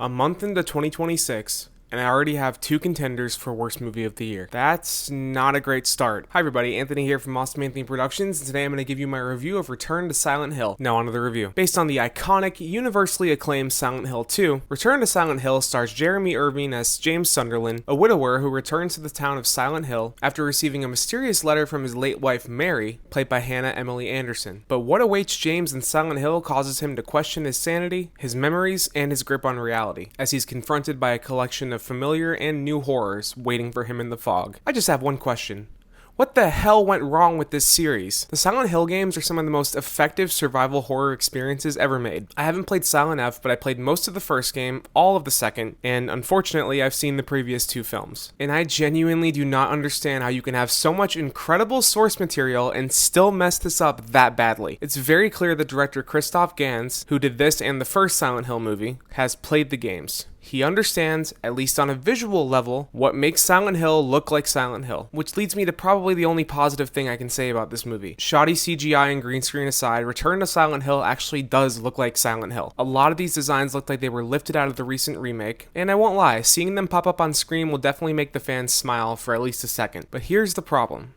A month into 2026, and I already have 2 contenders for worst movie of the year. That's not a great start. Hi everybody, Anthony here from Awesome Anthony Productions, and today I'm going to give you my review of Return to Silent Hill. Now onto the review. Based on the iconic, universally acclaimed Silent Hill 2, Return to Silent Hill stars Jeremy Irvine as James Sunderland, a widower who returns to the town of Silent Hill after receiving a mysterious letter from his late wife Mary, played by Hannah Emily Anderson. But what awaits James in Silent Hill causes him to question his sanity, his memories, and his grip on reality, as he's confronted by a collection of familiar and new horrors waiting for him in the fog. I just have one question. What the hell went wrong with this series? The Silent Hill games are some of the most effective survival horror experiences ever made. I haven't played Silent F, but I played most of the first game, all of the second, and unfortunately I've seen the previous 2 films. And I genuinely do not understand how you can have so much incredible source material and still mess this up that badly. It's very clear that director Christoph Gans, who did this and the first Silent Hill movie, has played the games. He understands, at least on a visual level, what makes Silent Hill look like Silent Hill, which leads me to probably the only positive thing I can say about this movie. Shoddy CGI and green screen aside, Return to Silent Hill actually does look like Silent Hill. A lot of these designs look like they were lifted out of the recent remake, and I won't lie, seeing them pop up on screen will definitely make the fans smile for at least a second. But here's the problem.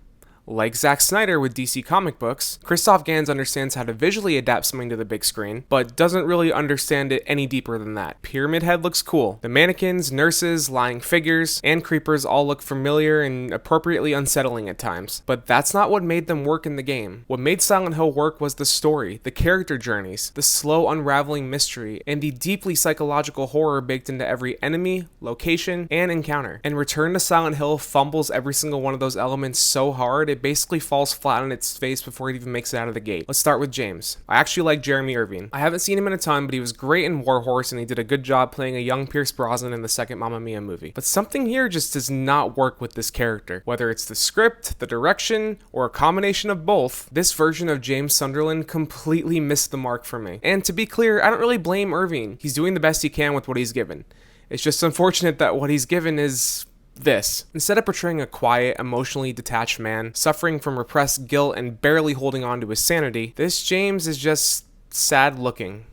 Like Zack Snyder with DC comic books, Christoph Gans understands how to visually adapt something to the big screen, but doesn't really understand it any deeper than that. Pyramid Head looks cool. The mannequins, nurses, lying figures, and creepers all look familiar and appropriately unsettling at times, but that's not what made them work in the game. What made Silent Hill work was the story, the character journeys, the slow unraveling mystery, and the deeply psychological horror baked into every enemy, location, and encounter. And Return to Silent Hill fumbles every single one of those elements so hard it basically falls flat on its face before it even makes it out of the gate. Let's start with James. I actually like Jeremy Irvine. I haven't seen him in a ton, but he was great in War Horse and he did a good job playing a young Pierce Brosnan in the second Mamma Mia movie. But something here just does not work with this character. Whether it's the script, the direction, or a combination of both, this version of James Sunderland completely missed the mark for me. And to be clear, I don't really blame Irvine. He's doing the best he can with what he's given. It's just unfortunate that what he's given is this. Instead of portraying a quiet, emotionally detached man, suffering from repressed guilt and barely holding on to his sanity, this James is just sad looking.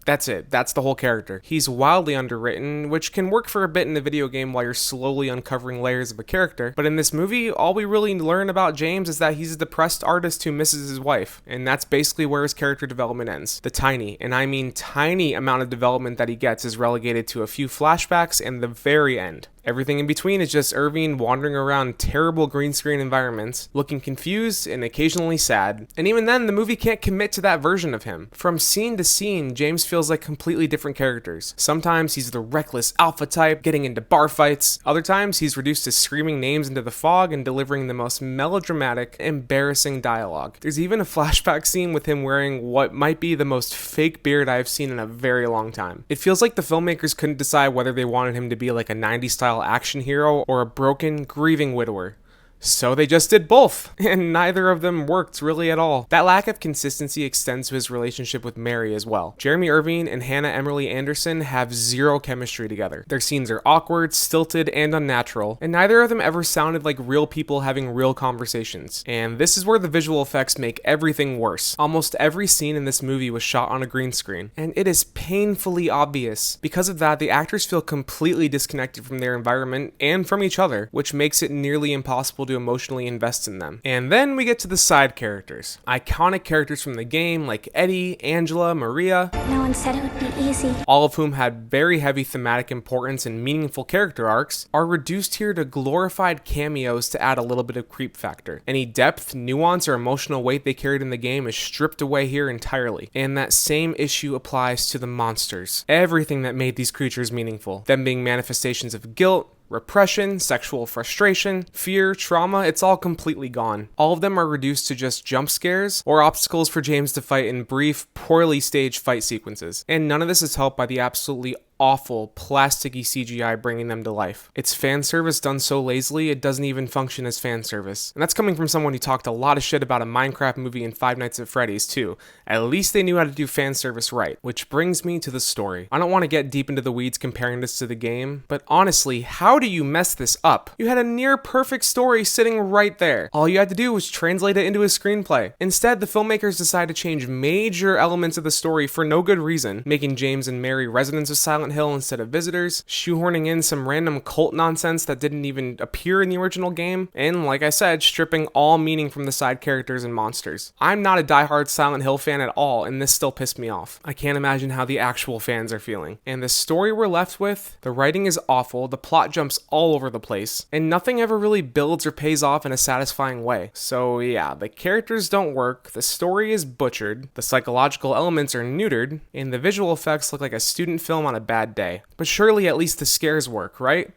That's it. That's the whole character. He's wildly underwritten, which can work for a bit in a video game while you're slowly uncovering layers of a character, but in this movie, all we really learn about James is that he's a depressed artist who misses his wife, and that's basically where his character development ends. The tiny, and I mean tiny, amount of development that he gets is relegated to a few flashbacks and the very end. Everything in between is just Irvine wandering around terrible green screen environments, looking confused and occasionally sad. And even then, the movie can't commit to that version of him. From scene to scene, James feels like completely different characters. Sometimes he's the reckless alpha type, getting into bar fights. Other times, he's reduced to screaming names into the fog and delivering the most melodramatic, embarrassing dialogue. There's even a flashback scene with him wearing what might be the most fake beard I've seen in a very long time. It feels like the filmmakers couldn't decide whether they wanted him to be like a 90s style action hero or a broken, grieving widower. So they just did both, and neither of them worked really at all. That lack of consistency extends to his relationship with Mary as well. Jeremy Irvine and Hannah Emily Anderson have zero chemistry together. Their scenes are awkward, stilted, and unnatural, and neither of them ever sounded like real people having real conversations. And this is where the visual effects make everything worse. Almost every scene in this movie was shot on a green screen, and it is painfully obvious. Because of that, the actors feel completely disconnected from their environment and from each other, which makes it nearly impossible to emotionally invest in them. And then we get to the side characters. Iconic characters from the game like Eddie, Angela, Maria. No one said it would be easy. All of whom had very heavy thematic importance and meaningful character arcs, are reduced here to glorified cameos to add a little bit of creep factor. Any depth, nuance, or emotional weight they carried in the game is stripped away here entirely. And that same issue applies to the monsters. Everything that made these creatures meaningful, them being manifestations of guilt, repression, sexual frustration, fear, trauma, it's all completely gone. All of them are reduced to just jump scares or obstacles for James to fight in brief, poorly staged fight sequences. And none of this is helped by the absolutely awful, plasticky CGI bringing them to life. It's fan service done so lazily, it doesn't even function as fan service. And that's coming from someone who talked a lot of shit about a Minecraft movie and Five Nights at Freddy's too. At least they knew how to do fan service right. Which brings me to the story. I don't want to get deep into the weeds comparing this to the game, but honestly, how do you mess this up? You had a near perfect story sitting right there. All you had to do was translate it into a screenplay. Instead, the filmmakers decided to change major elements of the story for no good reason, making James and Mary residents of Silent Silent Hill instead of visitors, shoehorning in some random cult nonsense that didn't even appear in the original game, and like I said, stripping all meaning from the side characters and monsters. I'm not a diehard Silent Hill fan at all, and this still pissed me off. I can't imagine how the actual fans are feeling. And the story we're left with, the writing is awful, the plot jumps all over the place, and nothing ever really builds or pays off in a satisfying way. So yeah, the characters don't work, the story is butchered, the psychological elements are neutered, and the visual effects look like a student film on a bad day. But surely at least the scares work, right?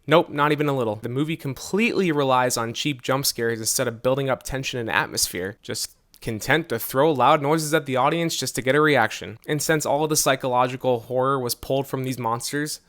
Nope, not even a little. The movie completely relies on cheap jump scares instead of building up tension and atmosphere, just content to throw loud noises at the audience just to get a reaction. And since all of the psychological horror was pulled from these monsters,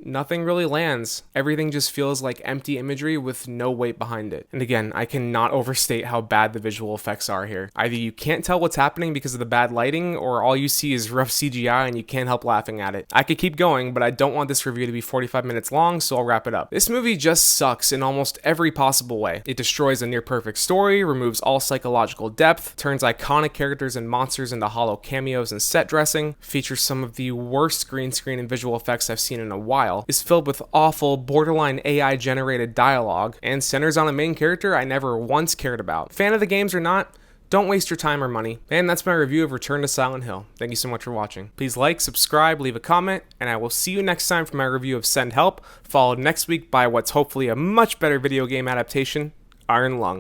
nothing really lands. Everything just feels like empty imagery with no weight behind it. And again, I cannot overstate how bad the visual effects are here. Either you can't tell what's happening because of the bad lighting, or all you see is rough CGI and you can't help laughing at it. I could keep going, but I don't want this review to be 45 minutes long, so I'll wrap it up. This movie just sucks in almost every possible way. It destroys a near-perfect story, removes all psychological depth, turns iconic characters and monsters into hollow cameos and set dressing, features some of the worst green screen and visual effects I've seen in a while, is filled with awful, borderline AI-generated dialogue, and centers on a main character I never once cared about. Fan of the games or not, don't waste your time or money. And that's my review of Return to Silent Hill. Thank you so much for watching. Please like, subscribe, leave a comment, and I will see you next time for my review of Send Help, followed next week by what's hopefully a much better video game adaptation, Iron Lung.